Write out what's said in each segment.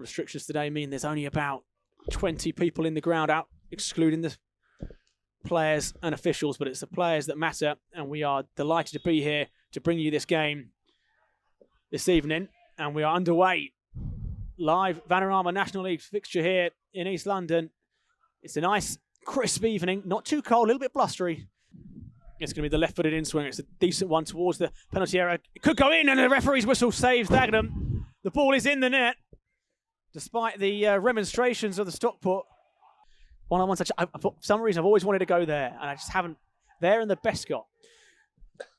restrictions today mean there's only about 20 people in the ground out, excluding the players and officials, but it's the players that matter, and we are delighted to be here to bring you this game this evening, and we are underway. Live Vanarama National League fixture here in East London. It's a nice, crisp evening, not too cold, a little bit blustery. It's going to be the left-footed in-swinger. It's a decent one towards the penalty area. It could go in, and the referee's whistle saves Dagenham. The ball is in the net, despite the remonstrations of the Stockport. One-on-one touch. For some reason, I've always wanted to go there, and I just haven't. There in the Bescott.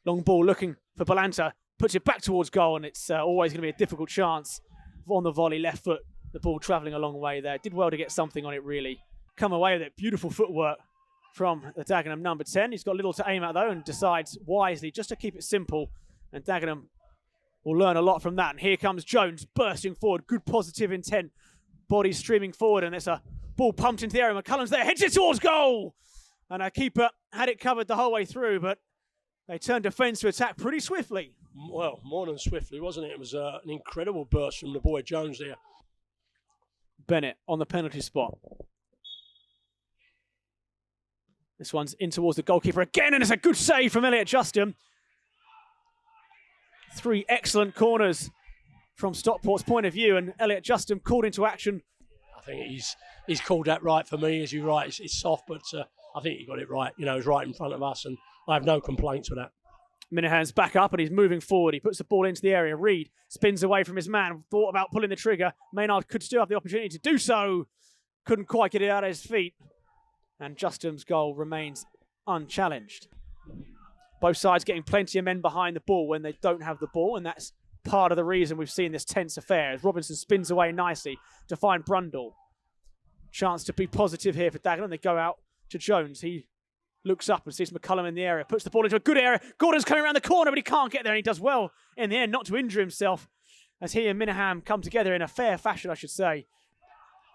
Long ball looking for Balanta. Puts it back towards goal, and it's always going to be a difficult chance on the volley, left foot. The ball travelling a long way there. Did well to get something on it, really. Come away with it. Beautiful footwork from the Dagenham number 10. He's got little to aim at, though, and decides wisely just to keep it simple. And Dagenham will learn a lot from that. And here comes Jones bursting forward. Good positive intent. Body streaming forward, and there's a ball pumped into the area. McCullum's there, heads it towards goal. And our keeper had it covered the whole way through, but they turned defence to attack pretty swiftly. Well, more than swiftly, wasn't it? It was an incredible burst from the boy Jones there. Bennett on the penalty spot. This one's in towards the goalkeeper again, and it's a good save from Elliot Justin. 3 excellent corners from Stockport's point of view, and Elliot Justin called into action. I think he's called that right for me, as you're right. It's soft, but I think he got it right. You know, it's right in front of us, and I have no complaints with that. Minahan's back up and he's moving forward. He puts the ball into the area. Reid spins away from his man. Thought about pulling the trigger. Maynard could still have the opportunity to do so. Couldn't quite get it out of his feet. And Justin's goal remains unchallenged. Both sides getting plenty of men behind the ball when they don't have the ball. And that's part of the reason we've seen this tense affair. As Robinson spins away nicely to find Brundle. Chance to be positive here for Dagenham. They go out to Jones. He looks up and sees McCullum in the area, puts the ball into a good area. Gordon's coming around the corner, but he can't get there, and he does well in the end not to injure himself as he and Minahan come together in a fair fashion, I should say.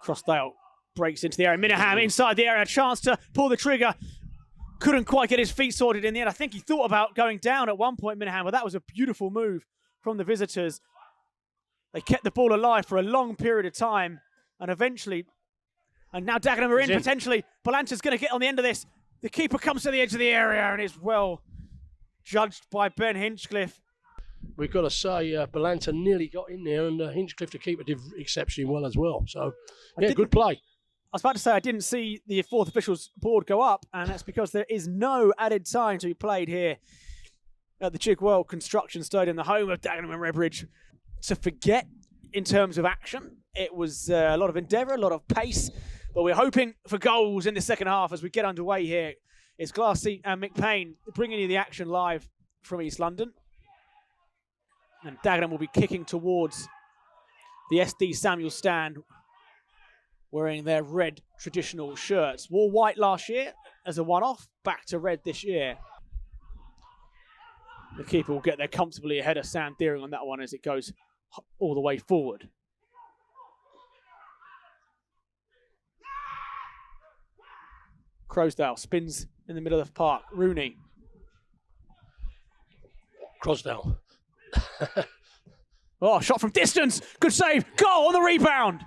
Crossdale breaks into the area. Minahan inside the area, a chance to pull the trigger. Couldn't quite get his feet sorted in the end. I think he thought about going down at one point, Minahan, but that was a beautiful move from the visitors. They kept the ball alive for a long period of time, and eventually, and now Dagenham are in potentially. Balanta's going to get on the end of this. The keeper comes to the edge of the area and is well judged by Ben Hinchcliffe. We've got to say, Balanta nearly got in there, and Hinchcliffe, the keeper, did exceptionally well as well. So, yeah, good play. I was about to say I didn't see the fourth officials board go up, and that's because there is no added time to be played here at the Chigwell Construction Stadium, the home of Dagenham and Redbridge. To forget in terms of action, it was a lot of endeavour, a lot of pace. But we're hoping for goals in the second half as we get underway here. It's Glassy and McPain bringing you the action live from East London. And Dagenham will be kicking towards the SD Samuel stand, wearing their red traditional shirts. Wore white last year as a one-off, back to red this year. The keeper will get there comfortably ahead of Sam Deering on that one as it goes all the way forward. Crosdale spins in the middle of the park. Rooney. Crosdale. Oh, shot from distance. Good save. Goal on the rebound.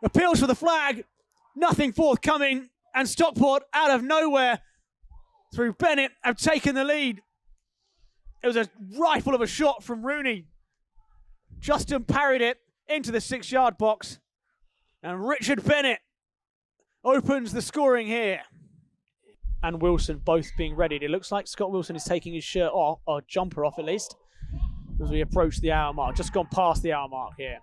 Appeals for the flag. Nothing forthcoming. And Stockport, out of nowhere, through Bennett, have taken the lead. It was a rifle of a shot from Rooney. Justin parried it into the 6-yard box. And Richard Bennett opens the scoring here. And Wilson both being readied. It looks like Scott Wilson is taking his shirt off, or jumper off at least, as we approach the hour mark. Just gone past the hour mark here.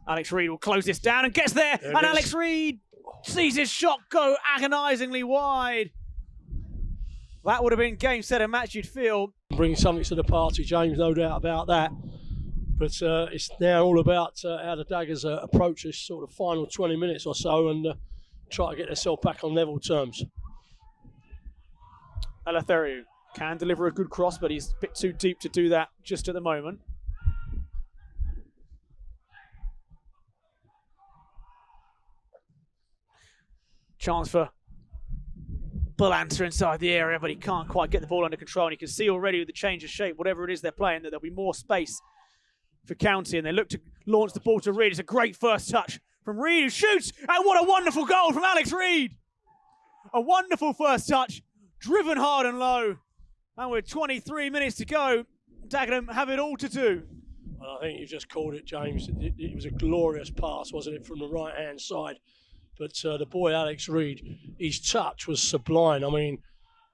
Alex Reid will close this down and gets there. And Alex Reid sees his shot go agonisingly wide. That would have been game, set and match, you'd feel. Bringing something to the party, James, no doubt about that. But it's now all about how the Daggers approach this sort of final 20 minutes or so and try to get themselves back on level terms. Alatheriou can deliver a good cross, but he's a bit too deep to do that just at the moment. Chance for Balanta inside the area, but he can't quite get the ball under control. And you can see already with the change of shape, whatever it is they're playing, that there'll be more space for County, and they look to launch the ball to Reid. It's a great first touch from Reid, who shoots, and what a wonderful goal from Alex Reid. A wonderful first touch, driven hard and low, and with 23 minutes to go, Dagenham have it all to do. Well, I think you just called it, James. It was a glorious pass, wasn't it, from the right-hand side? But the boy Alex Reid, his touch was sublime. I mean,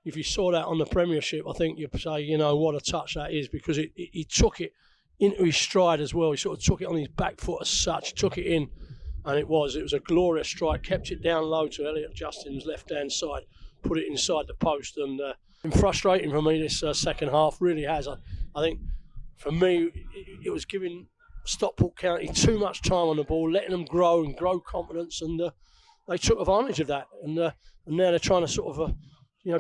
if you saw that on the Premiership, I think you'd say, you know, what a touch that is, because he took it into his stride as well. He sort of took it on his back foot as such, took it in, and it was a glorious strike. Kept it down low to Elliot Justin's left-hand side, put it inside the post, and been frustrating for me this second half. Really has. I think for me, it was giving Stockport County too much time on the ball, letting them grow and grow confidence, and they took advantage of that. And now they're trying to sort of,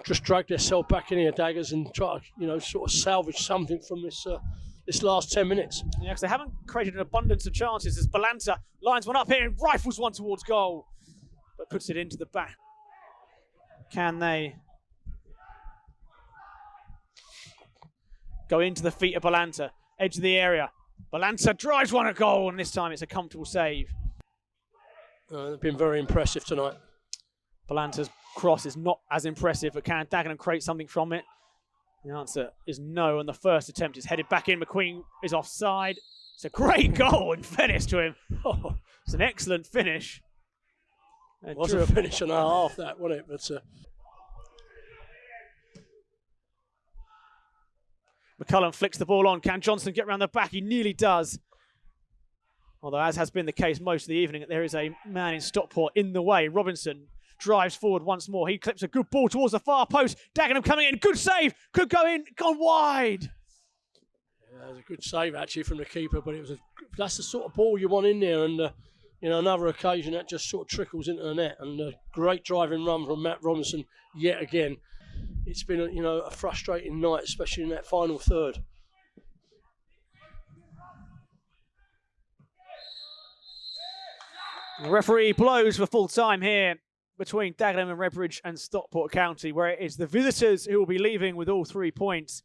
just drag themselves back in here, Daggers, and try to, sort of salvage something from this last 10 minutes. Yeah, because they haven't created an abundance of chances as Balanta lines one up here and rifles one towards goal, but puts it into the back. Can they go into the feet of Balanta, edge of the area? Balanta drives one at goal, and this time it's a comfortable save. They've been very impressive tonight. Balanta's cross is not as impressive, but can Dagenham create something from it? The answer is no, and the first attempt is headed back in. McQueen is offside. It's a great goal, in fairness to him. Oh, it's an excellent finish. It was a finish and a half, that, wasn't it? But McCullum flicks the ball on. Can Johnson get round the back? He nearly does. Although, as has been the case most of the evening, there is a man in Stockport in the way. Robinson drives forward once more. He clips a good ball towards the far post. Dagenham coming in. Good save. Could go in. Gone wide. Yeah, it was a good save, actually, from the keeper. But that's the sort of ball you want in there. And, another occasion that just sort of trickles into the net. And a great driving run from Matt Robinson yet again. It's been, a frustrating night, especially in that final third. The referee blows for full time here between Dagenham and Redbridge and Stockport County, where it is the visitors who will be leaving with all 3 points.